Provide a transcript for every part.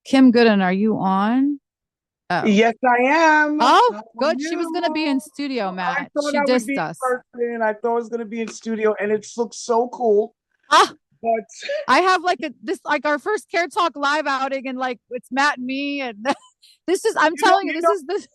Kim Gooden, are you on? Oh. Yes, I am. How Oh, are good. She was going to be in you? studio, I Matt. thought She I would dissed be in us. person. I thought I was going to be in studio, and it looks so cool. Ah, But I have like like our first Care Talk live outing, and like it's Matt and me, and I'm you know, telling you, you this know, is this.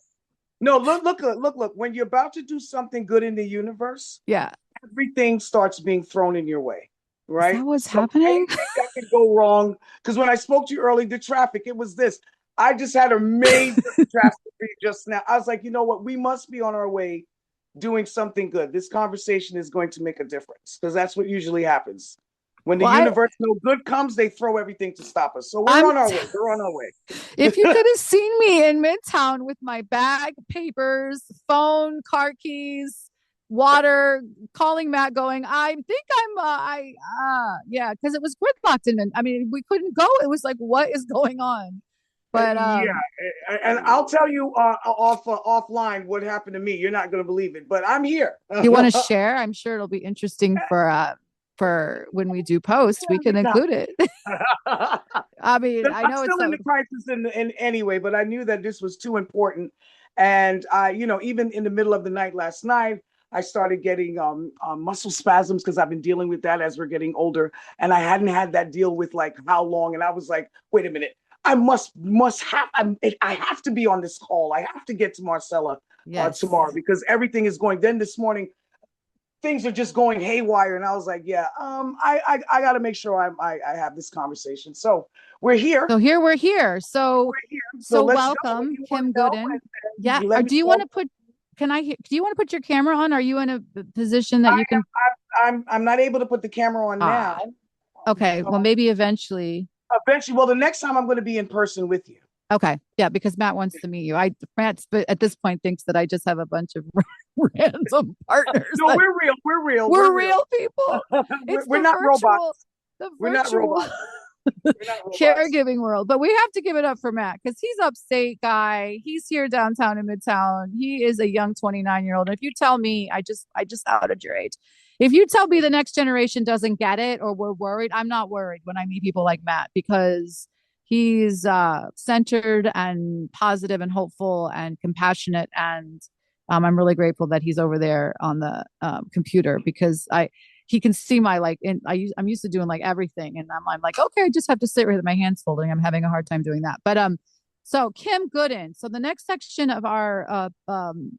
no, look. When you're about to do something good in the universe, Yeah. everything starts being thrown in your way, Is right? that what's So happening? anything that can go wrong, because when I spoke to you earlier, the traffic, it was this. I just had a major catastrophe just now. I was like, you know what? We must be on our way doing something good. This conversation is going to make a difference because that's what usually happens. When the Well, I universe no good comes, they throw everything to stop us. So we're I'm on our way. We're on our way. if you could have seen me in Midtown with my bag, papers, phone, car keys, water, calling Matt, going, I think yeah, because it was gridlocked in. I mean, we couldn't go. It was like, what is going on? But Yeah, and I'll tell you offline what happened to me. You're not going to believe it, but I'm here. you want to share? I'm sure it'll be interesting for when we do post. We can include it. I mean, I I'm know it's still in so. the crisis in anyway, but I knew that this was too important. And I, even in the middle of the night last night, I started getting muscle spasms because I've been dealing with that as we're getting older, and I hadn't had that deal with like how long. And I was like, wait a minute, I must have I have to be on this call. I have to get to Marcella tomorrow Yes. because everything is going. Then this morning things are just going haywire. And I was like, yeah, I got to make sure I have this conversation. So we're here. So here we're here. So We're here. So so let's go. What do welcome, you want Kim to know? Gooden. Yeah. And let me Do you want know. to put? Can I? Do you want to put your camera on? Are you in a position that I you can? I'm not able to put the camera on now. Ah. Okay. Well, maybe eventually. Eventually, well, the next time I'm going to be in person with you. Okay. Yeah, because Matt wants to meet you. Matt, but at this point, thinks that I just have a bunch of random partners. No, That we're real. We're real. We're we're real. real people. It's We're not robots. the We're not virtual robots. We're not robots. caregiving world. But we have to give it up for Matt because he's upstate guy. He's here downtown in Midtown. He is a young 29-year-old. And if you tell me, I just outed your age. If you tell me the next generation doesn't get it or we're worried, I'm not worried when I meet people like Matt because he's centered and positive and hopeful and compassionate and I'm really grateful that he's over there on the computer because I he can see my like I'm used to doing like everything and I'm like okay I just have to sit with my hands folding. I'm having a hard time doing that. But so Kim Gooden. So the next section of our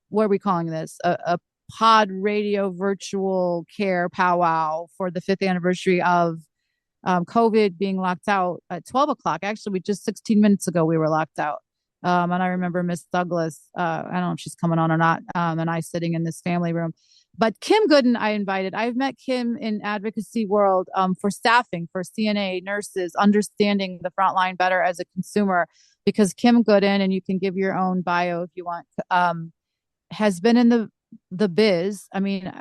what are we calling this? A pod radio virtual care powwow for the 5th anniversary of COVID being locked out at 12 o'clock. Actually, we just 16 minutes ago we were locked out. And I remember Miss Douglas, I don't know if she's coming on or not, and I sitting in this family room. But Kim Gooden, I invited. I've met Kim in advocacy world for staffing, for CNA nurses, understanding the front line better as a consumer. Because Kim Gooden, and you can give your own bio if you want, has been in the biz. I mean,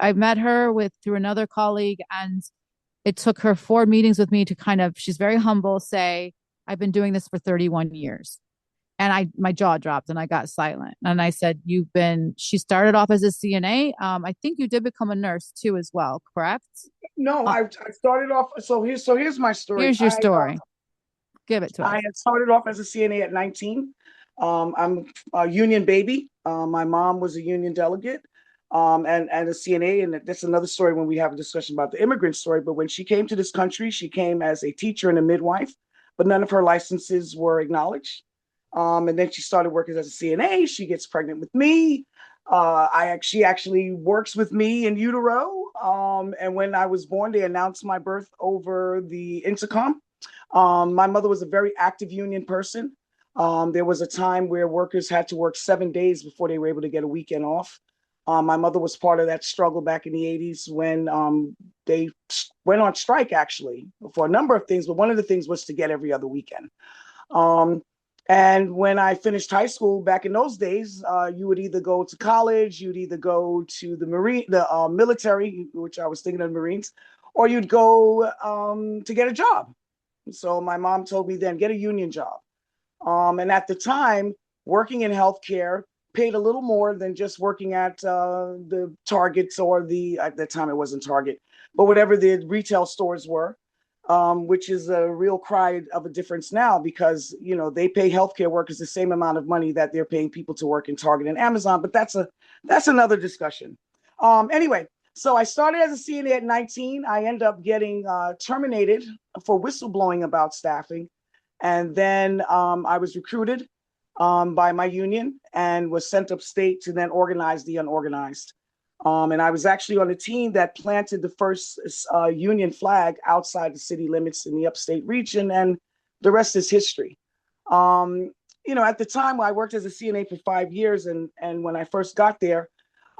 I met her with through another colleague, and it took her 4 meetings with me to kind of. She's very humble. Say, I've been doing this for 31 years and my jaw dropped and I got silent. And I said, "You've been." She started off as a CNA. I think you did become a nurse too, as well, correct? No, Uh, I started off. So here's my story. Here's your story. Give it to I us. had started off as a CNA at 19. I'm a union baby. My mom was a union delegate and a CNA. And that's another story when we have a discussion about the immigrant story. But when she came to this country, she came as a teacher and a midwife, but none of her licenses were acknowledged. And then she started working as a CNA. She gets pregnant with me. She actually works with me in utero. And when I was born, they announced my birth over the intercom. My mother was a very active union person. There was a time where workers had to work 7 days before they were able to get a weekend off. My mother was part of that struggle back in the 80s when they went on strike, actually, for a number of things. But one of the things was to get every other weekend. Um, and when I finished high school back in those days, you would either go to college, you'd either go to the military, which I was thinking of Marines, or you'd go to get a job. So my mom told me then get a union job. And at the time, working in healthcare paid a little more than just working at the Targets or at the time it wasn't Target, but whatever the retail stores were. which is a real cry of a difference now because, you know, they pay healthcare workers the same amount of money that they're paying people to work in Target and Amazon, but that's another discussion. Anyway, so I started as a CNA at 19. I ended up getting terminated for whistleblowing about staffing. And then I was recruited by my union and was sent upstate to then organize the unorganized. And I was actually on a team that planted the first union flag outside the city limits in the upstate region, and the rest is history. You know, at the time, I worked as a CNA for 5 years, and when I first got there,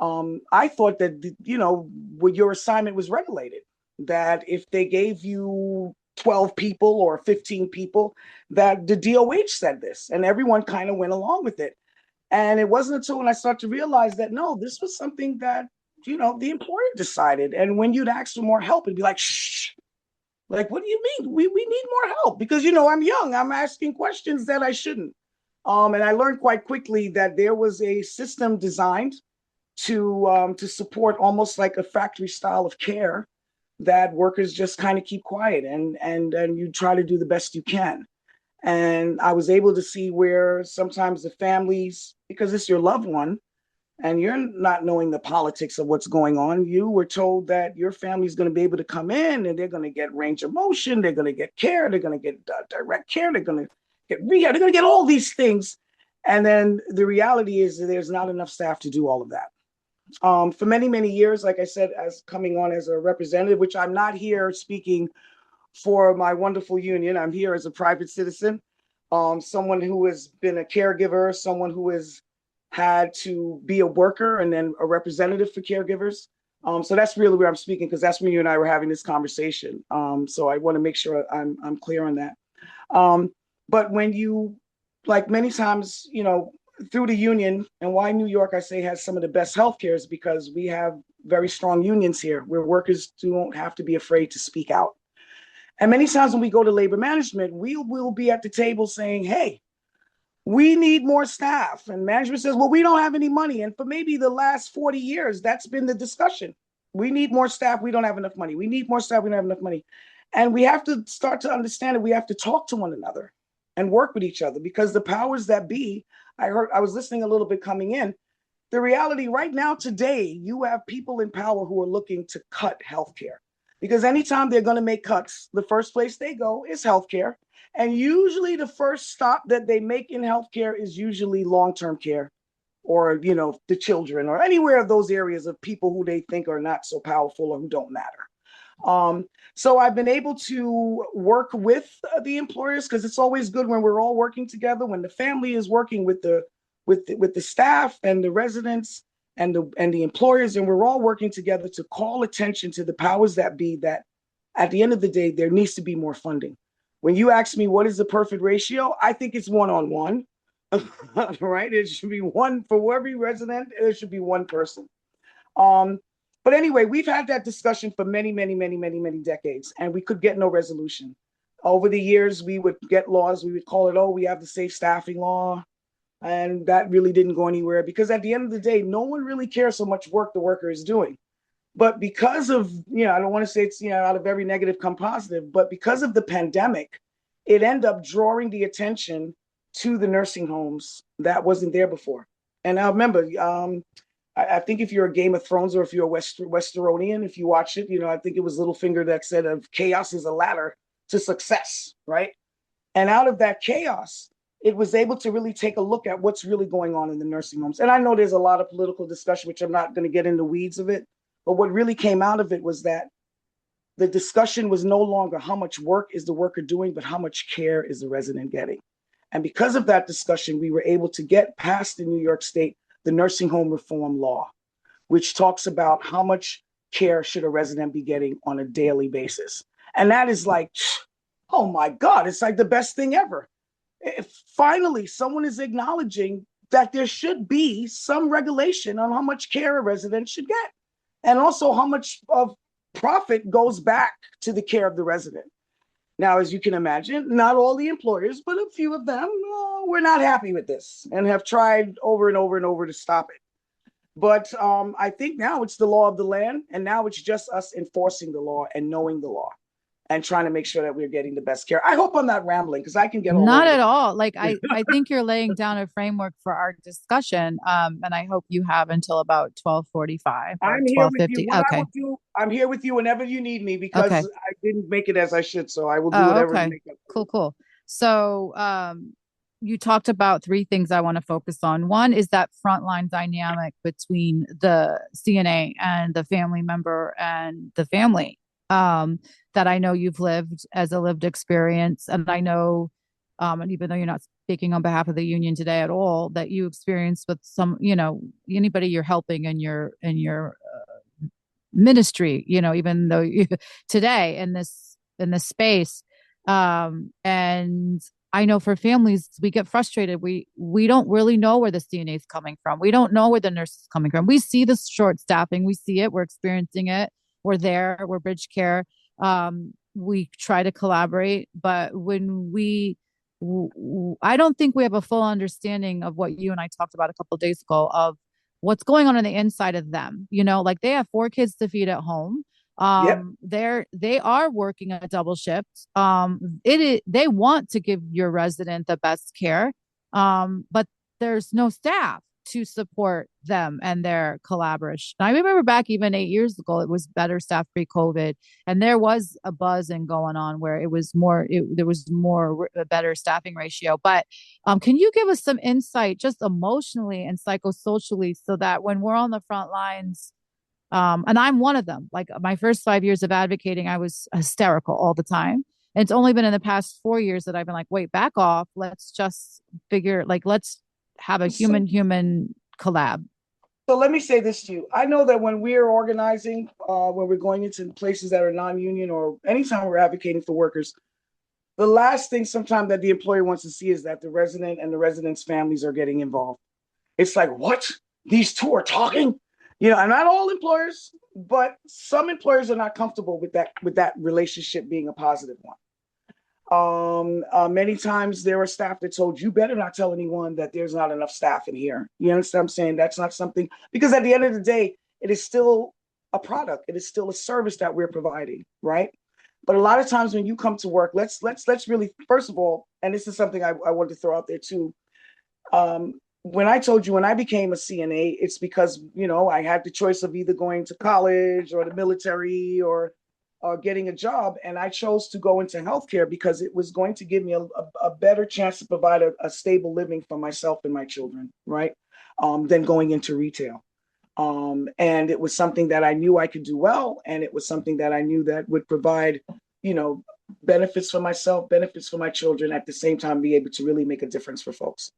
I thought that, you know, your assignment was regulated, that if they gave you 12 people or 15 people, that the DOH said this, and everyone kind of went along with it. And it wasn't until when I started to realize that, no, this was something that, you know, the employer decided. And when you'd ask for more help, it'd be like, shh, like, what do you mean? We need more help because, you know, I'm young. I'm asking questions that I shouldn't. And I learned quite quickly that there was a system designed to support almost like a factory style of care that workers just kind of keep quiet and you try to do the best you can. And I was able to see where sometimes the families, because it's your loved one, and you're not knowing the politics of what's going on, you were told that your family is going to be able to come in and they're going to get range of motion, they're going to get care, they're going to get direct care, they're going to get rehab, they're going to get all these things. And then the reality is that there's not enough staff to do all of that. For many, many years, like I said, as coming on as a representative, which I'm not here speaking for my wonderful union. I'm here as a private citizen, someone who has been a caregiver, someone who has had to be a worker and then a representative for caregivers. So that's really where I'm speaking because that's when you and I were having this conversation. So I want to make sure I'm clear on that. But when you, like many times, you know, through the union, and why New York, I say, has some of the best healthcare is because we have very strong unions here where workers don't have to be afraid to speak out. And many times when we go to labor management, we will be at the table saying, hey, we need more staff. And management says, well, we don't have any money. And for maybe the last 40 years, that's been the discussion. We need more staff. We don't have enough money. We need more staff. We don't have enough money. And we have to start to understand that we have to talk to one another and work with each other because the powers that be, I was listening a little bit coming in. The reality right now today, you have people in power who are looking to cut healthcare. Because anytime they're going to make cuts, the first place they go is healthcare. And usually the first stop that they make in healthcare is usually long-term care or, you know, the children or anywhere of those areas of people who they think are not so powerful or who don't matter. So I've been able to work with the employers because it's always good when we're all working together, when the family is working with the staff and the residents and the employers, and we're all working together to call attention to the powers that be that at the end of the day, there needs to be more funding. When you ask me what is the perfect ratio, I think it's 1-on-1, right? It should be one for every resident. There should be one person. But anyway, we've had that discussion for many, many, many, many, many decades, and we could get no resolution. Over the years, we would get laws. We would call it, oh, we have the safe staffing law. And that really didn't go anywhere because at the end of the day, no one really cares how much work the worker is doing. But because of, you know, I don't want to say it's, you know, out of every negative come positive, but because of the pandemic, it ended up drawing the attention to the nursing homes that wasn't there before. And I remember, I think if you're a Game of Thrones or if you're a Westeronian, if you watch it, you know, I think it was Littlefinger that said of chaos is a ladder to success, right? And out of that chaos, it was able to really take a look at what's really going on in the nursing homes. And I know there's a lot of political discussion, which I'm not going to get in the weeds of it. But what really came out of it was that the discussion was no longer how much work is the worker doing, but how much care is the resident getting. And because of that discussion, we were able to get past in New York State the nursing home reform law, which talks about how much care should a resident be getting on a daily basis. And that is like, oh my God, it's like the best thing ever. If finally someone is acknowledging that there should be some regulation on how much care a resident should get, and also how much of profit goes back to the care of the resident. Now, as you can imagine, not all the employers, but a few of them were not happy with this and have tried over and over and over to stop it. But I think now it's the law of the land, and now it's just us enforcing the law and knowing the law. and trying to make sure that we're getting the best care. I hope I'm not rambling because I can get all Not over at the all. Like I think you're laying down a framework for our discussion. And I hope you have until about 12:45 or I'm here with you. 12:50. What I will Okay. do, I'm here with you whenever you need me because Okay. I didn't make it as I should. So I will do Oh, whatever to okay. make up for Cool, it. cool. So, you talked about three things I want to focus on. One is that frontline dynamic between the CNA and the family member and the family, that I know you've lived as a lived experience. And I know, and even though you're not speaking on behalf of the union today at all, that you experienced with some, anybody you're helping in your ministry, even though you today in this space. And I know for families, we get frustrated. We don't really know where the CNA is coming from. We don't know where the nurse is coming from. We see the short staffing. We see it. We're experiencing it. We're there. We're bridge care. We try to collaborate, but I don't think we have a full understanding of what you and I talked about a couple of days ago of what's going on the inside of them. Like they have four kids to feed at home. Yep. They are working a double shift. They want to give your resident the best care. But there's no staff to support them and their collaboration. I remember back even 8 years ago, it was better staff pre-COVID, and there was a buzzing going on where there was more a better staffing ratio. But can you give us some insight, just emotionally and psychosocially, so that when we're on the front lines, and I'm one of them. Like my first 5 years of advocating, I was hysterical all the time. And it's only been in the past 4 years that I've been like, wait, back off. Let's just let's have a So, human collab. so let me say this to you. I know that when we're organizing, when we're going into places that are non-union or anytime we're advocating for workers, the last thing sometimes that the employer wants to see is that the resident and the residents' families are getting involved. It's like, what? These two are talking? And not all employers, but some employers are not comfortable with that relationship being a positive one. Many times there are staff that told you better not tell anyone that there's not enough staff in here. You understand what I'm saying? That's not something, because at the end of the day, it is still a product. It is still a service that we're providing, right? But a lot of times when you come to work, let's really, first of all, and this is something I wanted to throw out there too. When I told you when I became a CNA, it's because I had the choice of either going to college or the military or getting a job, and I chose to go into healthcare because it was going to give me a better chance to provide a stable living for myself and my children, right? Than going into retail. And it was something that I knew I could do well, and it was something that I knew that would provide, benefits for myself, benefits for my children, at the same time be able to really make a difference for folks.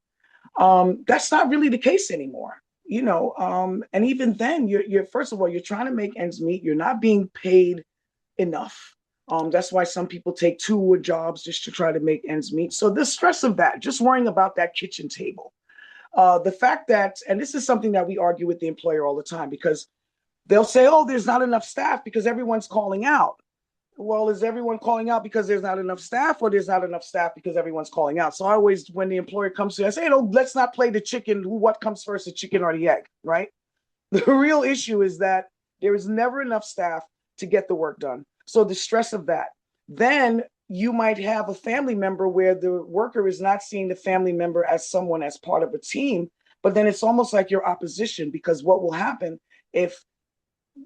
That's not really the case anymore. And even then, you're first of all, you're trying to make ends meet. You're not being paid enough. That's why some people take two jobs just to try to make ends meet. So the stress of that, just worrying about that kitchen table, the fact that, and this is something that we argue with the employer all the time, because they'll say, oh, there's not enough staff because everyone's calling out. Well, is everyone calling out because there's not enough staff, or there's not enough staff because everyone's calling out? So I always, when the employer comes to me, I say, let's not play the chicken, what comes first, the chicken or the egg, right? The real issue is that there is never enough staff to get the work done. So the stress of that. Then you might have a family member where the worker is not seeing the family member as someone as part of a team, but then it's almost like your opposition, because what will happen if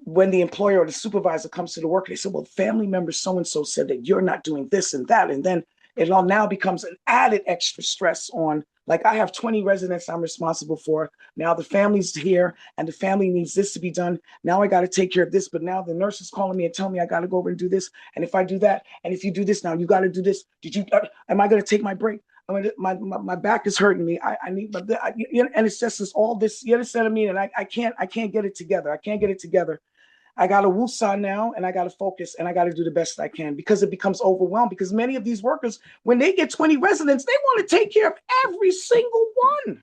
when the employer or the supervisor comes to the work, they say, well, family member so-and-so said that you're not doing this and that. And then it all now becomes an added extra stress on, like, I have 20 residents I'm responsible for. Now the family's here and the family needs this to be done. Now I got to take care of this, but now the nurse is calling me and telling me I got to go over and do this. And if I do that, and if you do this now, you got to do this. Am I going to take my break? My back is hurting me. I need, and it's just all this, you understand what I mean? And I can't get it together. I can't get it together. I got to woosah now, and I got to focus, and I got to do the best I can, because it becomes overwhelmed. Because many of these workers, when they get 20 residents, they want to take care of every single one.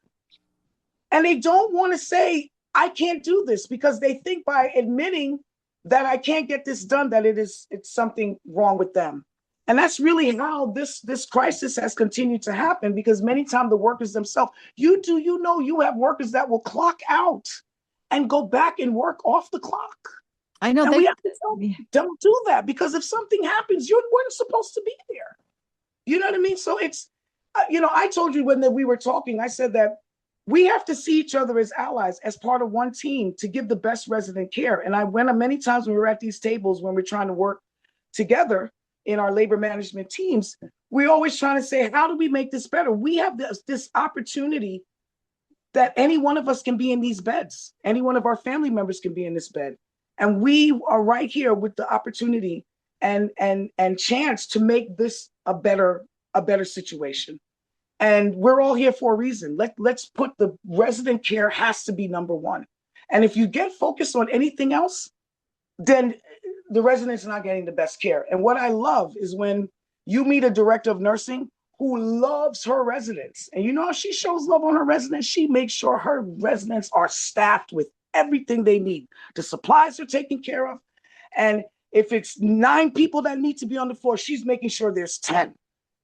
And they don't want to say, I can't do this, because they think by admitting that I can't get this done, that it's something wrong with them. And that's really how this crisis has continued to happen, because many times the workers themselves, you have workers that will clock out and go back and work off the clock. I know And we they, have to tell them, don't do that, because if something happens, you weren't supposed to be there. You know what I mean? So it's, I told you when we were talking, I said that we have to see each other as allies, as part of one team to give the best resident care. And I went many times when we were at these tables, when we're trying to work together in our labor management teams, we're always trying to say, how do we make this better? We have this opportunity that any one of us can be in these beds. Any one of our family members can be in this bed. And we are right here with the opportunity and chance to make this a better situation. And we're all here for a reason. Let's put the resident care has to be number one. And if you get focused on anything else, then the resident's not getting the best care. And what I love is when you meet a director of nursing who loves her residents. And you know how she shows love on her residents? She makes sure her residents are staffed with everything they need. The supplies are taken care of. And if it's 9 people that need to be on the floor, she's making sure there's 10.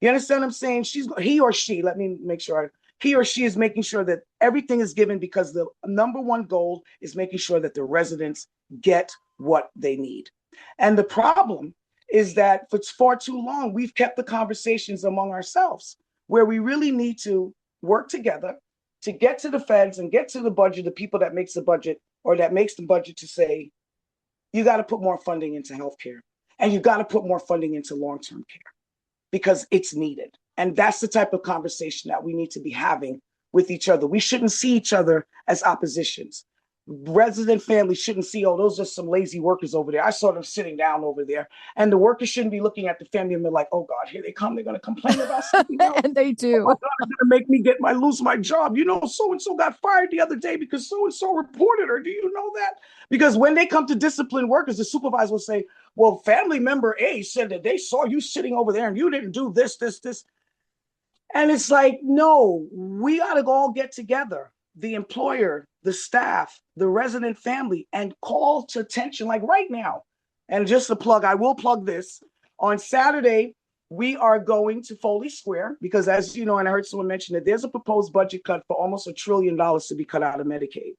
You understand what I'm saying? He or she, let me make sure, he or she is making sure that everything is given, because the number one goal is making sure that the residents get what they need. And the problem is that for far too long, we've kept the conversations among ourselves, where we really need to work together to get to the feds and get to the budget, the people that makes the budget, or that makes the budget, to say, you got to put more funding into healthcare, and you got to put more funding into long-term care, because it's needed. And that's the type of conversation that we need to be having with each other. We shouldn't see each other as oppositions. Resident families shouldn't see, oh, those are some lazy workers over there. I saw them sitting down over there. And the workers shouldn't be looking at the family and be like, oh God, here they come. They're going to complain about something else. and they Oh my do. God, it's going to make me lose my job. You know, so-and-so got fired the other day because so-and-so reported her. Do you know that? Because when they come to discipline workers, the supervisor will say, well, family member A said that they saw you sitting over there and you didn't do this, this, this. And it's like, no, we got to all get together, the employer, the staff, the resident family, and call to attention, like right now. And just a plug, I will plug this. On Saturday, we are going to Foley Square because, as you know, and I heard someone mention that there's a proposed budget cut for almost $1 trillion to be cut out of Medicaid.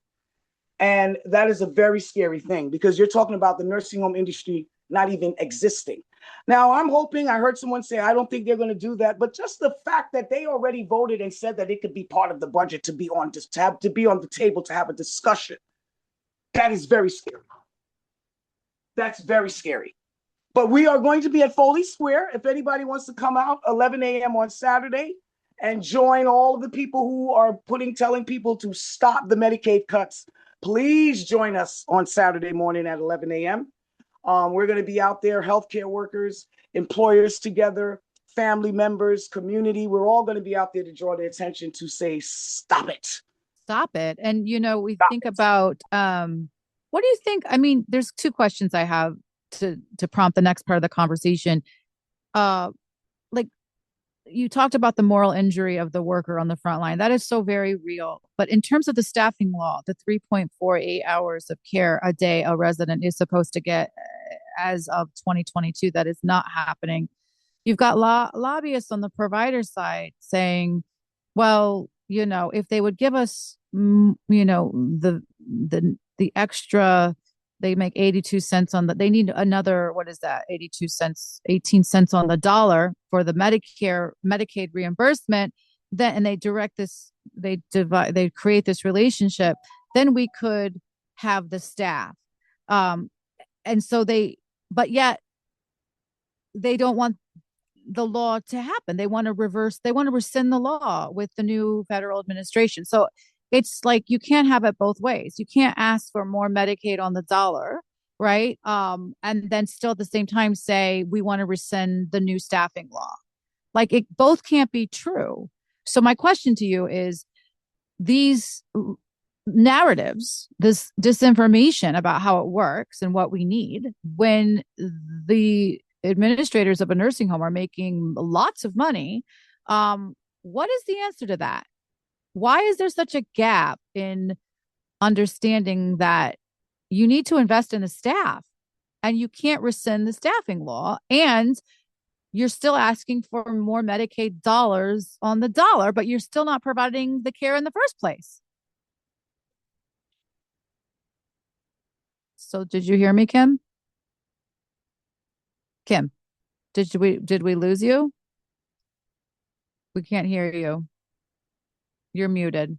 And that is a very scary thing, because you're talking about the nursing home industry not even existing. Now, I'm hoping, I heard someone say, I don't think they're going to do that. But just the fact that they already voted and said that it could be part of the budget to be on the table to have a discussion, that is very scary. That's very scary. But we are going to be at Foley Square. If anybody wants to come out, 11 a.m. on Saturday, and join all of the people who are telling people to stop the Medicaid cuts, please join us on Saturday morning at 11 a.m. We're going to be out there, healthcare workers, employers together, family members, community. We're all going to be out there to draw their attention to say, stop it. Stop it. And we Stop think it. about what do you think? I mean, there's 2 questions I have to prompt the next part of the conversation. Like, you talked about the moral injury of the worker on the front line. That is so very real. But in terms of the staffing law, the 3.48 hours of care a day a resident is supposed to get as of 2022, that is not happening. You've got lobbyists on the provider side saying, well, if they would give us, the extra, they make 82 cents on they need another, what is that? 82 cents, 18 cents on the dollar for the Medicaid reimbursement. Then, and they create this relationship. Then we could have the staff. And so but yet they don't want the law to happen. They want to rescind the law with the new federal administration. So it's like, you can't have it both ways. You can't ask for more Medicaid on the dollar, right? And then still at the same time say, we want to rescind the new staffing law. Like, it both can't be true. So my question to you is, these narratives, this disinformation about how it works and what we need, when the administrators of a nursing home are making lots of money, what is the answer to that? Why is there such a gap in understanding that you need to invest in the staff and you can't rescind the staffing law, and you're still asking for more Medicaid dollars on the dollar, but you're still not providing the care in the first place? So did you hear me, Kim? Kim, did we lose you? We can't hear you. You're muted.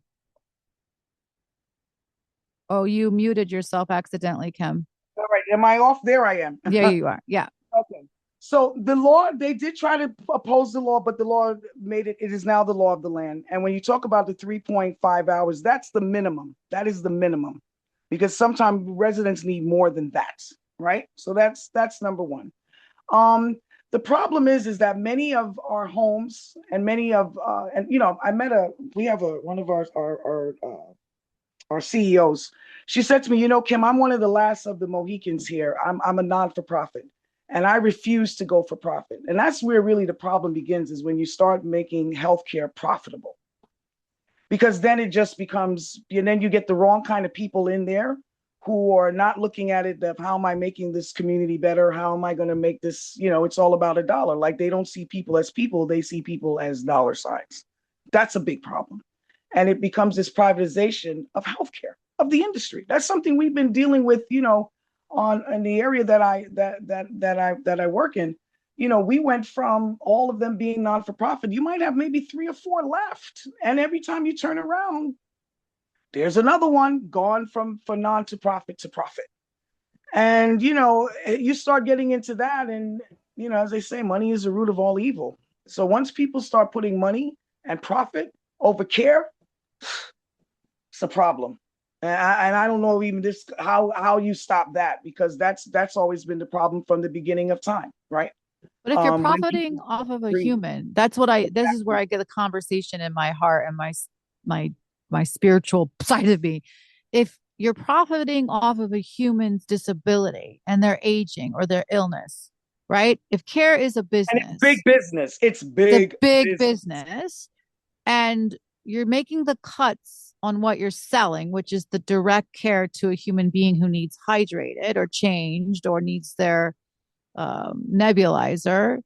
Oh, you muted yourself accidentally, Kim. All right. Am I off? There I am. Yeah, you are. Yeah. Okay. So the law, they did try to oppose the law, but the law made it, it is now the law of the land. And when you talk about the 3.5 hours, that's the minimum. That is the minimum. Because sometimes residents need more than that, right? So that's number one. Um, the problem is that many of our homes and many of and you know, I met a we have a one of our CEOs. She said to me, you know, Kim, I'm one of the last of the Mohicans here. I'm a non-for-profit and I refuse to go for profit. And that's where really the problem begins, is when you start making healthcare profitable. Because then it just becomes, and then you get the wrong kind of people in there who are not looking at it of how am I making this community better? How am I going to make this, you know, it's all about a dollar. Like they don't see people as people, they see people as dollar signs. That's a big problem. And it becomes this privatization of healthcare, of the industry. That's something we've been dealing with, you know, on in the area that I work in. You know, we went from all of them being non-for-profit. You might have maybe 3 or 4 left. And every time you turn around, there's another one gone from non to profit to profit. And, you know, you start getting into that. And, you know, as they say, money is the root of all evil. So once people start putting money and profit over care, it's a problem. And I don't know even this how you stop that, because that's always been the problem from the beginning of time, right? But if you're When profiting people off of a agree. human, this is where I get a conversation in my heart and my my spiritual side of me. If you're profiting off of a human's disability and their aging or their illness, right? If care is a And it's big business, business. It's it's a big big business. business, and you're making the cuts on what you're selling, which is the direct care to a human being who needs hydrated or changed or needs their nebulizer,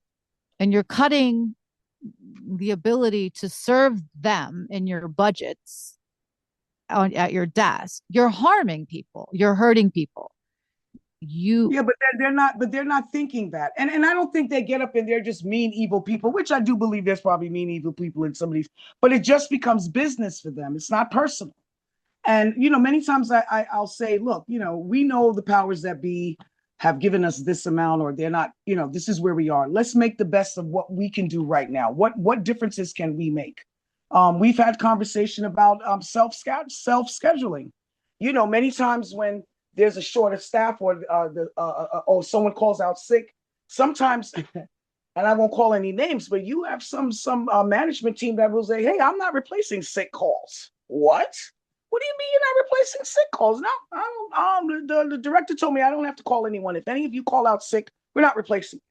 and you're cutting the ability to serve them in your budgets at your desk, you're harming people, you're hurting people. You Yeah, but they're not thinking that. And I don't think they get up and they're just mean, evil people, which I do believe there's probably mean, evil people in some of these, but it just becomes business for them. It's not personal. And you know, many times I'll say, look, you know, we know the powers that be have given us this amount, or they're not, you know, this is where we are. Let's make the best of what we can do right now. What differences can we make? We've had conversation about self scheduling. You know, many times when there's a short of staff, or or someone calls out sick, sometimes, and I won't call any names, but you have some management team that will say, "Hey, I'm not replacing sick calls." What? What do you mean you're not replacing sick calls? No, I don't. The director told me I don't have to call anyone. If any of you call out sick, we're not replacing.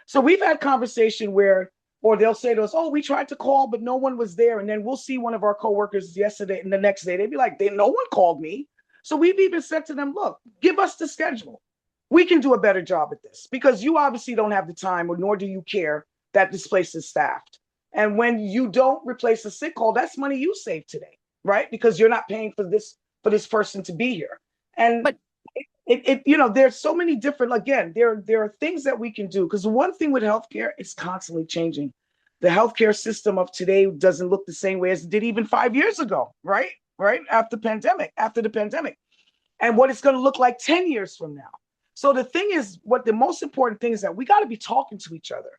So we've had conversation where, or they'll say to us, "Oh, we tried to call, but no one was there." And then we'll see one of our coworkers yesterday, and the next day they'd be like, "No one called me." So we've even said to them, "Look, give us the schedule. We can do a better job at this, because you obviously don't have the time, or nor do you care that this place is staffed. And when you don't replace a sick call, that's money you save today, right? Because you're not paying for this person to be here." And but you know, there's so many different, again, there are things that we can do, because the one thing with healthcare, it's constantly changing. The healthcare system of today doesn't look the same way as it did even 5 years ago, right after the pandemic, and what it's going to look like 10 years from now. So the thing is, what the most important thing is that we got to be talking to each other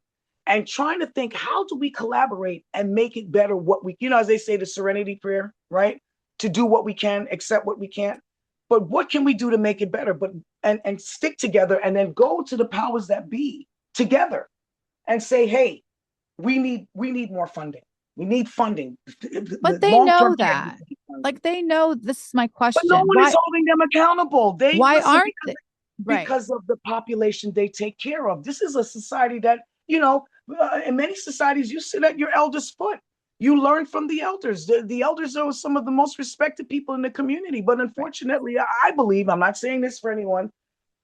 and trying to think, how do we collaborate and make it better? What we, you know, as they say, the serenity prayer, right? To do what we can, accept what we can't. But what can we do to make it better? But and stick together, and then go to the powers that be together and say, hey, we need more funding. We need funding. but The they know long-term care. that. Like they know this is my But no question. one is holding them accountable. They Why listen, aren't they? Right. because of the population they take care of. This is a society that, you know, in many societies, you sit at your elders' foot. You learn from the elders. The elders are some of the most respected people in the community. But Right. unfortunately, I believe, I'm not saying this for anyone,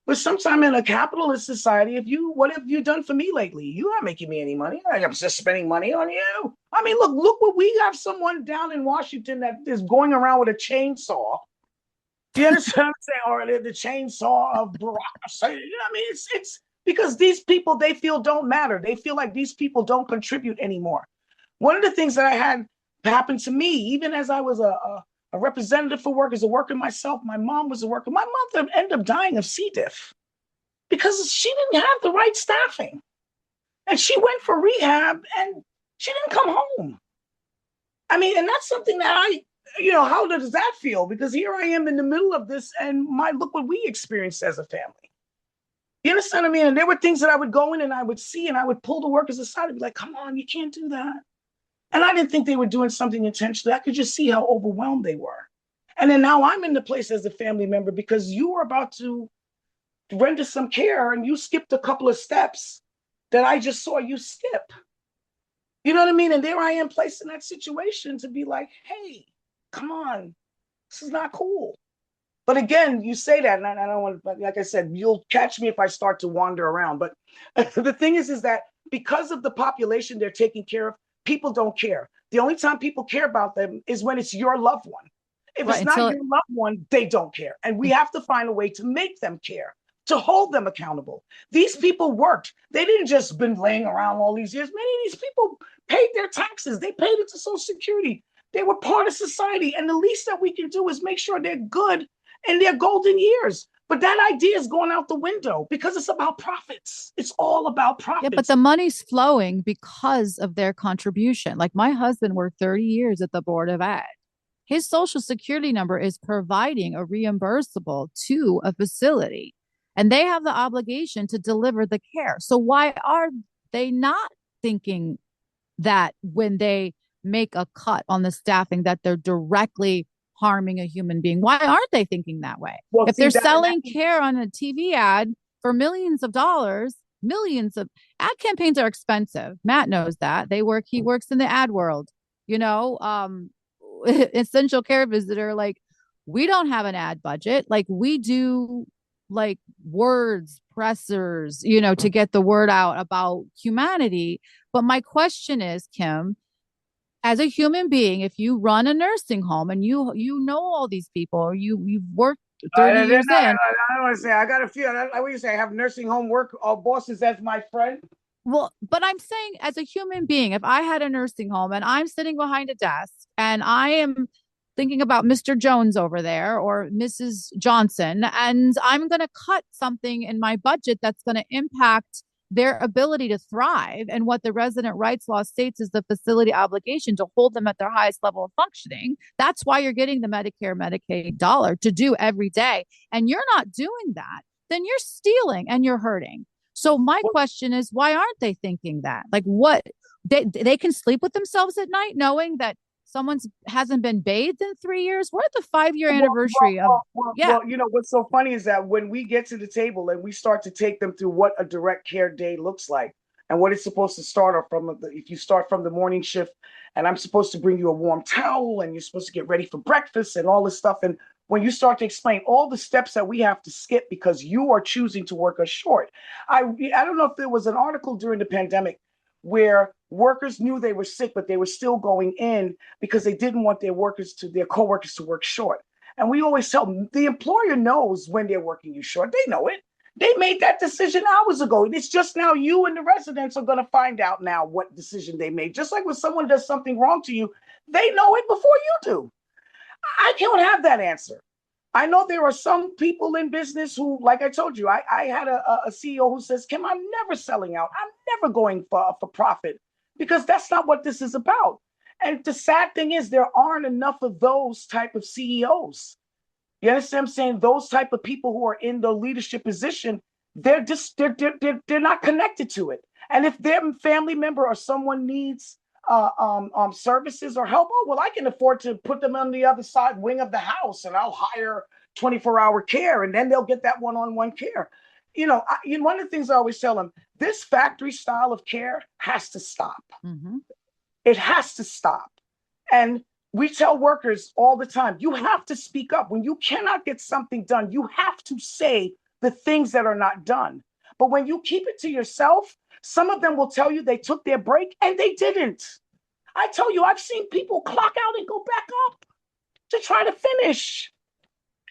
but sometime in a capitalist society, what have you done for me lately? You're not making me any money. I'm just spending money on you. I mean, look what we have, someone down in Washington that is going around with a chainsaw, You understand what I'm saying? Or the chainsaw of Barack. I mean, it's because these people they feel don't matter. They feel like these people don't contribute anymore. One of the things that I had happen to me, even as I was a representative for workers, a worker myself, my mom was a worker. My mother ended up dying of C. diff because she didn't have the right staffing. And she went for rehab and she didn't come home. I mean, and that's something that how does that feel? Because here I am in the middle of this and look what we experienced as a family. You understand what I mean? And there were things that I would go in and I would see and I would pull the workers aside and be like, come on, you can't do that. And I didn't think they were doing something intentionally. I could just see how overwhelmed they were. And then now I'm in the place as a family member because you were about to render some care and you skipped a couple of steps that I just saw you skip. You know what I mean? And there I am placed in that situation to be like, hey, come on, this is not cool. But again, you say that, and I don't want to, like I said, you'll catch me if I start to wander around. But the thing is that because of the population they're taking care of, people don't care. The only time people care about them is when it's your loved one. If Right, it's not your loved one, they don't care. And we have to find a way to make them care, to hold them accountable. These people worked. They didn't just been laying around all these years. Many of these people paid their taxes. They paid into Social Security. They were part of society. And the least that we can do is make sure they're good in their golden years. But that idea is going out the window because it's about profits. It's all about profits. Yeah, but the money's flowing because of their contribution. Like my husband worked 30 years at the Board of Ed. His social security number is providing a reimbursable to a facility, and they have the obligation to deliver the care. So why are they not thinking that when they make a cut on the staffing that they're directly harming a human being? Why aren't they thinking that way? Well, if they're selling care on a TV ad for millions of dollars, millions of ad campaigns are expensive. Matt knows that. He works in the ad world, essential care visitor. Like we don't have an ad budget. Like we do like words pressers, to get the word out about humanity. But my question is, Kim, as a human being, if you run a nursing home and you know all these people, or you've worked 30 years in. I don't want to say I got a few. What do you say? I have nursing home work bosses as my friend. Well, but I'm saying as a human being, if I had a nursing home and I'm sitting behind a desk and I am thinking about Mr. Jones over there or Mrs. Johnson, and I'm going to cut something in my budget that's going to impact their ability to thrive. And what the resident rights law states is the facility obligation to hold them at their highest level of functioning. That's why you're getting the Medicare, Medicaid dollar to do every day. And you're not doing that, then you're stealing and you're hurting. So my question is, why aren't they thinking that? Like what they can sleep with themselves at night knowing that someone's hasn't been bathed in 3 years. We're at the 5-year anniversary of. Well, what's so funny is that when we get to the table and we start to take them through what a direct care day looks like and what it's supposed to start off from, if you start from the morning shift and I'm supposed to bring you a warm towel and you're supposed to get ready for breakfast and all this stuff. And when you start to explain all the steps that we have to skip because you are choosing to work us short. I don't know if there was an article during the pandemic where workers knew they were sick, but they were still going in because they didn't want their coworkers to work short. And we always tell them the employer knows when they're working you short. They know it. They made that decision hours ago. It's just now you and the residents are going to find out now what decision they made. Just like when someone does something wrong to you, they know it before you do. I can't have that answer. I know there are some people in business who, like I told you, I had a CEO who says, Kim, I'm never selling out. I'm never going for profit because that's not what this is about. And the sad thing is there aren't enough of those type of CEOs. You understand what I'm saying? Those type of people who are in the leadership position, they're not connected to it. And if their family member or someone needs services or help, oh, well, I can afford to put them on the other side wing of the house and I'll hire 24-hour care and then they'll get that one-on-one care. One of the things I always tell them, this factory style of care has to stop. Mm-hmm. It has to stop. And we tell workers all the time, you have to speak up. When you cannot get something done, you have to say the things that are not done. But when you keep it to yourself, some of them will tell you they took their break and they didn't. I tell you, I've seen people clock out and go back up to try to finish.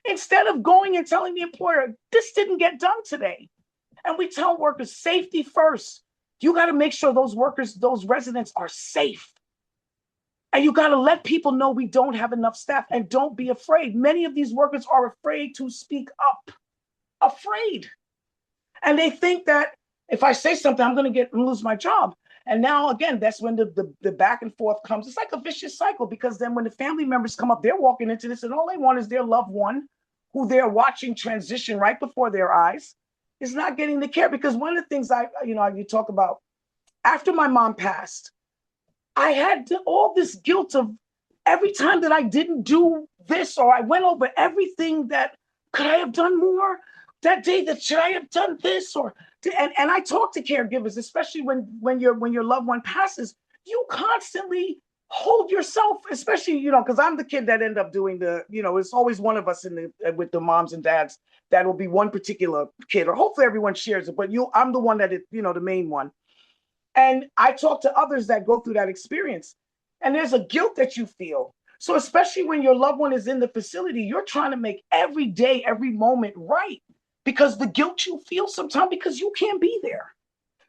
Instead of going and telling the employer, this didn't get done today. And we tell workers safety first. You got to make sure those workers, those residents are safe. And you got to let people know we don't have enough staff, and don't be afraid. Many of these workers are afraid to speak up, afraid. And they think that if I say something, I'm going to lose my job. And now, again, that's when the back and forth comes. It's like a vicious cycle, because then when the family members come up, they're walking into this and all they want is their loved one who they're watching transition right before their eyes is not getting the care. Because one of the things you talk about, after my mom passed, I had all this guilt of every time that I didn't do this, or I went over everything that could I have done more that day, that should I have done this, or and I talk to caregivers, especially when your loved one passes, you constantly hold yourself, especially, because I'm the kid that end up doing it's always one of us with the moms and dads that will be one particular kid, or hopefully everyone shares it, but I'm the one that the main one. And I talk to others that go through that experience, and there's a guilt that you feel. So especially when your loved one is in the facility, you're trying to make every day, every moment right, because the guilt you feel sometimes because you can't be there.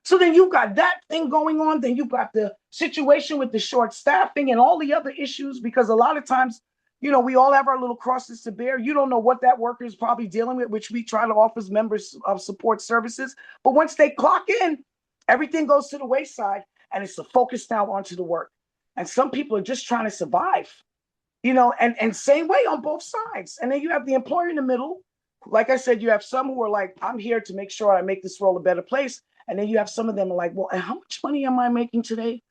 So then you've got that thing going on. Then you've got the situation with the short staffing and all the other issues, because a lot of times, we all have our little crosses to bear. You don't know what that worker is probably dealing with, which we try to offer as members of support services. But once they clock in, everything goes to the wayside, and it's the focus now onto the work. And some people are just trying to survive, and same way on both sides. And then you have the employer in the middle. Like I said, you have some who are like, I'm here to make sure I make this role a better place. And then you have some of them are like, well, and how much money am I making today?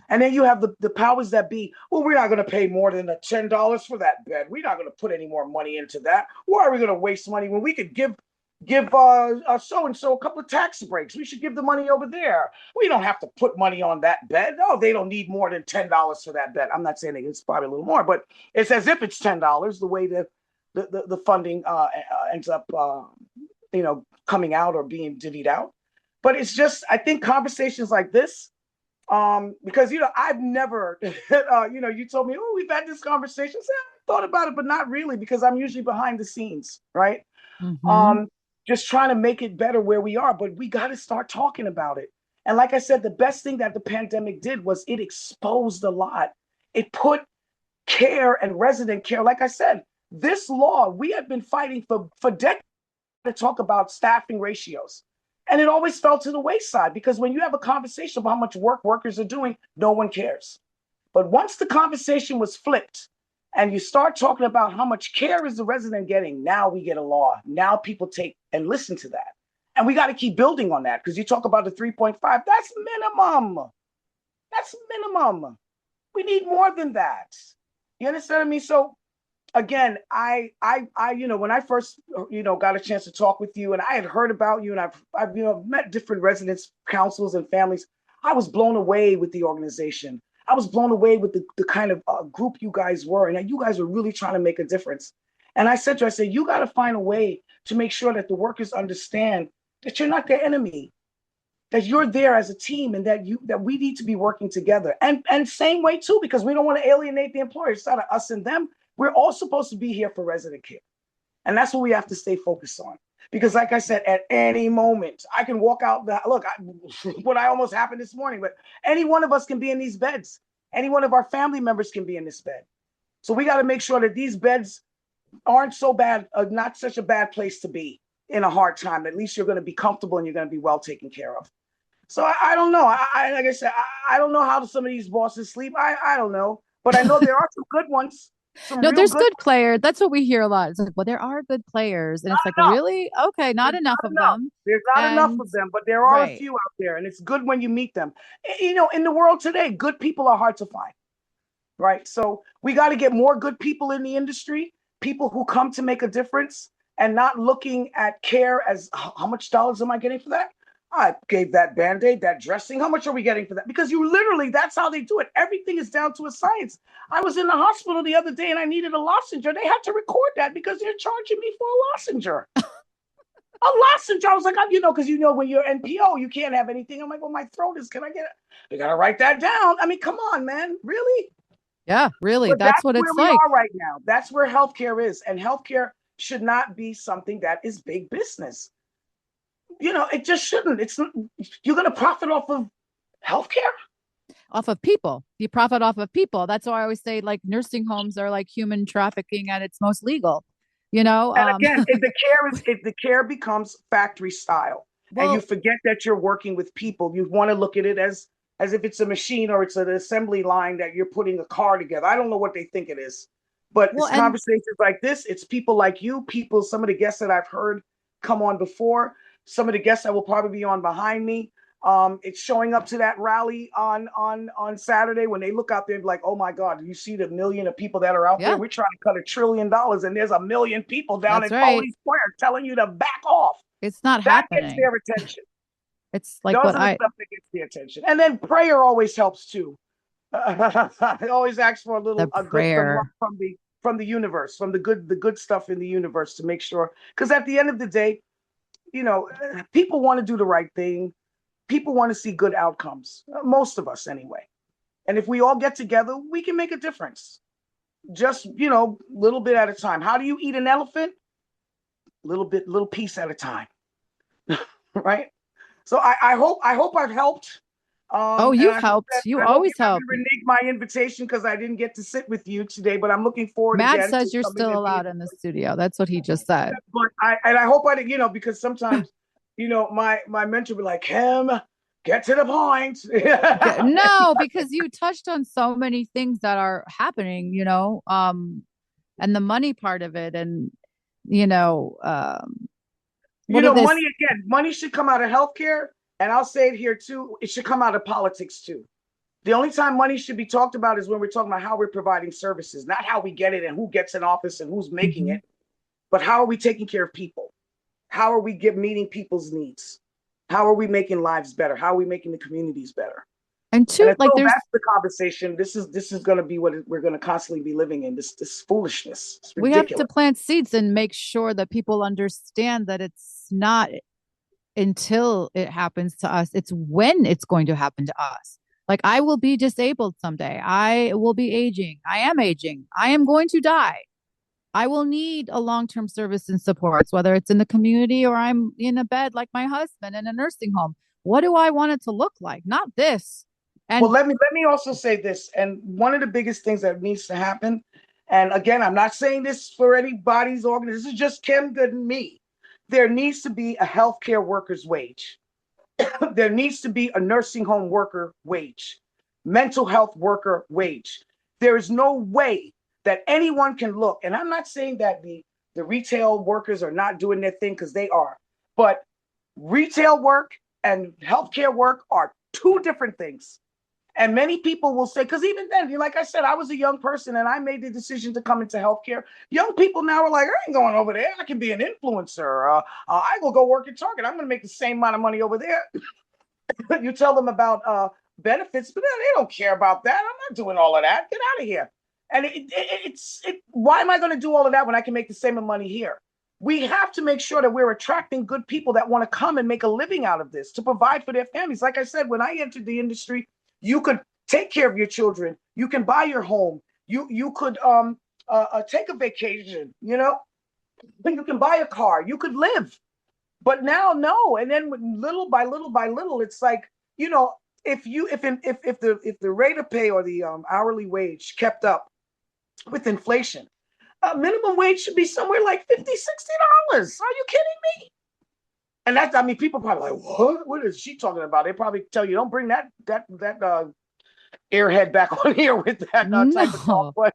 And then you have the powers that be. Well, we're not going to pay more than the $10 for that bed. We're not going to put any more money into that. Why are we going to waste money when we could give so-and-so a couple of tax breaks? We should give the money over there. We don't have to put money on that bed. No, they don't need more than $10 for that bed. I'm not saying it's probably a little more, but it's as if it's $10 the way the funding ends up coming out or being divvied out. But it's just, I think conversations like this, because I've never you told me, oh, we've had this conversation. I thought about it, but not really, because I'm usually behind the scenes, right? Mm-hmm. Just trying to make it better where we are, but we got to start talking about it. And like I said, the best thing that the pandemic did was it exposed a lot. It put care and resident care, like I said, this law, we have been fighting for decades to talk about staffing ratios. And it always fell to the wayside, because when you have a conversation about how much work workers are doing, no one cares. But once the conversation was flipped and you start talking about how much care is the resident getting, now we get a law. Now people take and listen to that. And we got to keep building on that, because you talk about the 3.5, that's minimum. That's minimum. We need more than that. You understand what I mean? So again, I when I first got a chance to talk with you, and I had heard about you, and I've met different residents, councils, and families, I was blown away with the organization. I was blown away with the kind of group you guys were, and that you guys were really trying to make a difference. And I said you got to find a way to make sure that the workers understand that you're not their enemy, that you're there as a team, and that we need to be working together. And same way too, because we don't want to alienate the employers. It's not us and them. We're all supposed to be here for resident care. And that's what we have to stay focused on. Because like I said, at any moment, I can walk out what I almost happened this morning, but any one of us can be in these beds. Any one of our family members can be in this bed. So we got to make sure that these beds aren't so bad, not such a bad place to be in a hard time. At least you're going to be comfortable and you're going to be well taken care of. So I don't know. Like I said, I don't know how some of these bosses sleep. I don't know. But I know there are some good ones. No, there's good players. That's what we hear a lot. It's like, well, there are good players. And it's like, enough. really? Okay, not enough of them. There's not enough of them, but there are a few out there, and it's good when you meet them. In the world today, good people are hard to find, right? So we got to get more good people in the industry, people who come to make a difference, and not looking at care as how much dollars am I getting for that? I gave that Band-Aid, that dressing. How much are we getting for that? Because that's how they do it. Everything is down to a science. I was in the hospital the other day and I needed a lozenge. They had to record that because they're charging me for a lozenge. A lozenge. I was like, because when you're NPO, you can't have anything. I'm like, well, my throat is, can I get it? You got to write that down. I mean, come on, man. Really? Yeah, really. But that's what it's like. Are right now. That's where healthcare is. And healthcare should not be something that is big business. It just shouldn't. You're going to profit off of healthcare. Off of people. You profit off of people. That's why I always say like nursing homes are like human trafficking at its most legal. You know, And again, if the care becomes factory style, and you well, forget that you're working with people, you want to look at it as if it's a machine or it's an assembly line that you're putting a car together. I don't know what they think it is, but well, it's and conversations like this. It's people like you, some of the guests that I've heard come on before, some of the guests that will probably be on behind me. It's showing up to that rally on Saturday when they look out there and be like, oh my God, do you see the million of people that are out there? yeah, We're trying to cut $1 trillion and there's a million people down that's in right. Foley Square telling you to back off. It's not That gets happening. their attention. It's like Those what are the I, stuff that gets the attention. And then prayer always helps too. I always ask for the a good some love prayer. from the universe, from the good stuff in the universe to make sure. Because at the end of the day, people want to do the right thing. People want to see good outcomes. Most of us, anyway. And if we all get together, we can make a difference. Just little bit at a time. How do you eat an elephant? Little piece at a time, right? So I hope I've helped. Oh, And you've helped. You I hope you always haven't help. reneged my invitation because I didn't get to sit with you today. But I'm looking forward Matt again to says you're coming still and being. allowed in the studio. That's what he just said. But I hope I did, because sometimes, my mentor would be like, Kim, get to the point. No, because you touched on so many things that are happening, and the money part of it, and you know, what are this? Money should come out of healthcare. And I'll say it here too. It should come out of politics too. The only time money should be talked about is when we're talking about how we're providing services, not how we get it and who gets in office and who's making Mhm. it, but how are we taking care of people? How are we meeting people's needs? How are we making lives better? How are we making the communities better? And And two, like until there's that's the conversation, this is going to be what we're going to constantly be living in. This foolishness. It's we have to ridiculous. plant seeds and make sure that people understand that it's not until it happens to us, it's when it's going to happen to us. Like I will be disabled someday. I will be aging. I am aging. I am going to die. I will need a long-term service and supports, whether it's in the community or I'm in a bed like my husband in a nursing home. What do I want it to look like? Not this. Well, And let me also say this. And one of the biggest things that needs to happen, and again, I'm not saying this for anybody's organization. This is just Kim Good and me. There needs to be a healthcare worker's wage. There needs to be a nursing home worker wage, mental health worker wage. There is no way that anyone can look, and I'm not saying that the retail workers are not doing their thing because they are, but retail work and healthcare work are two different things. And many people will say, because even then, like I said, I was a young person and I made the decision to come into healthcare. Young people now are like, I ain't going over there. I can be an influencer. I will go work at Target. I'm going to make the same amount of money over there. You tell them about benefits, but they don't care about that. I'm not doing all of that. Get out of here. And why am I going to do all of that when I can make the same money here? We have to make sure that we're attracting good people that want to come and make a living out of this to provide for their families. Like I said, when I entered the industry, you could take care of your children. You can buy your home. You could take a vacation. You can buy a car. You could live. But now, no. And then little by little by little, it's like, if the rate of pay or the hourly wage kept up with inflation, minimum wage should be somewhere like $50, $60. Are you kidding me? And that's, I mean, people probably like, what is she talking about? They probably tell you, don't bring that airhead back on here with that type of talk. no,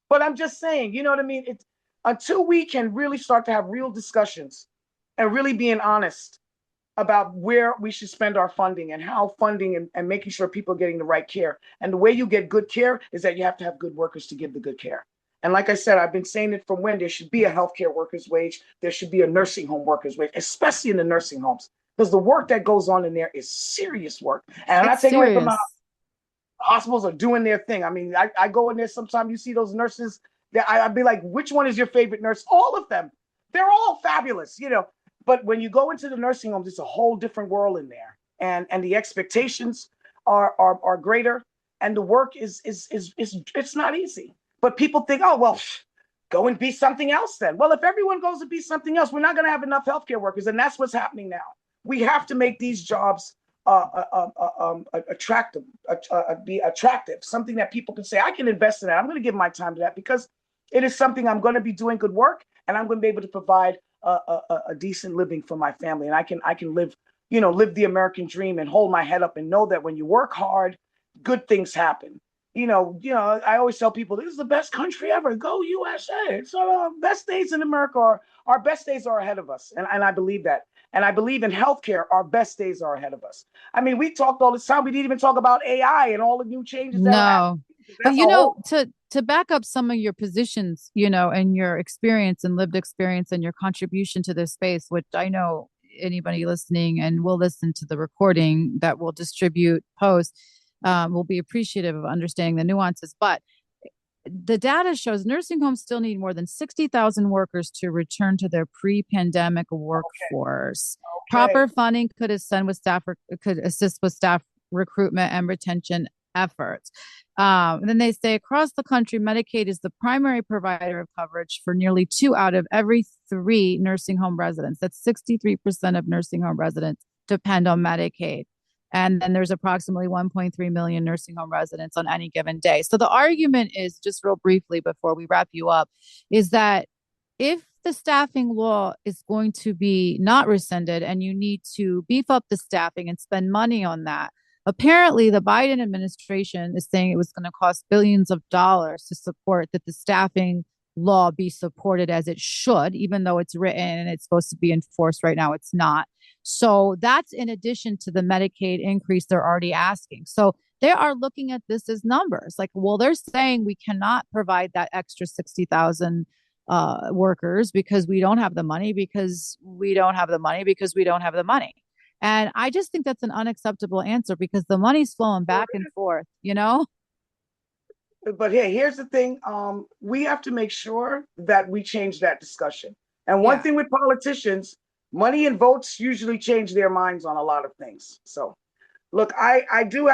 But I'm just saying, you know what I mean? It's until we can really start to have real discussions and really being honest about where we should spend our funding and how funding and making sure people are getting the right care. And the way you get good care is that you have to have good workers to give the good care. And like I said, I've been saying it from when there should be a healthcare worker's wage. There should be a nursing home worker's wage, especially in the nursing homes, because the work that goes on in there is serious work. And I'm not it's taking away from the serious. hospitals are doing their thing. I mean, I go in there sometimes, you see those nurses that I'd be like, which one is your favorite nurse? All of them. They're all fabulous. But when you go into the nursing homes, it's a whole different world in there. And the expectations are greater. And the work is it's not easy. But people think, oh, well, Go and be something else then. Well, if everyone goes to be something else, we're not going to have enough healthcare workers. And that's what's happening now. We have to make these jobs attractive, be attractive, something that people can say, I can invest in that. I'm going to give my time to that because it is something I'm going to be doing good work, and I'm going to be able to provide a decent living for my family. And I can live, live the American dream and hold my head up and know that when you work hard, good things happen. I always tell people this is the best country ever. Go USA. So best days in America our best days are ahead of us. And I believe that. And I believe in healthcare, our best days are ahead of us. I mean, we talked all the time. We didn't even talk about AI and all the new changes that are happening. No. But That's a whole to back up some of your positions, and your experience and lived experience and your contribution to this space, which I know anybody listening and will listen to the recording that will distribute post will be appreciative of understanding the nuances. But the data shows nursing homes still need more than 60,000 workers to return to their pre-pandemic workforce. Okay. Proper funding could assist with staff recruitment and retention efforts. And then they say across the country, Medicaid is the primary provider of coverage for nearly 2 out of every 3 nursing home residents. That's 63% of nursing home residents depend on Medicaid. And then there's approximately 1.3 million nursing home residents on any given day. So the argument is, just real briefly before we wrap you up, is that if the staffing law is going to be not rescinded and you need to beef up the staffing and spend money on that, apparently the Biden administration is saying it was going to cost billions of dollars to support that the staffing law be supported as it should, even though it's written and it's supposed to be enforced. Right now it's not. So that's in addition to the Medicaid increase they're already asking. So they are looking at this as numbers. Like, well, they're saying we cannot provide that extra 60,000 workers because we don't have the money, because we don't have the money, because we don't have the money. And I just think that's an unacceptable answer because the money's flowing back and forth, But here's the thing. We have to make sure that we change that discussion. And one thing with politicians, money and votes usually change their minds on a lot of things. So, look, I do have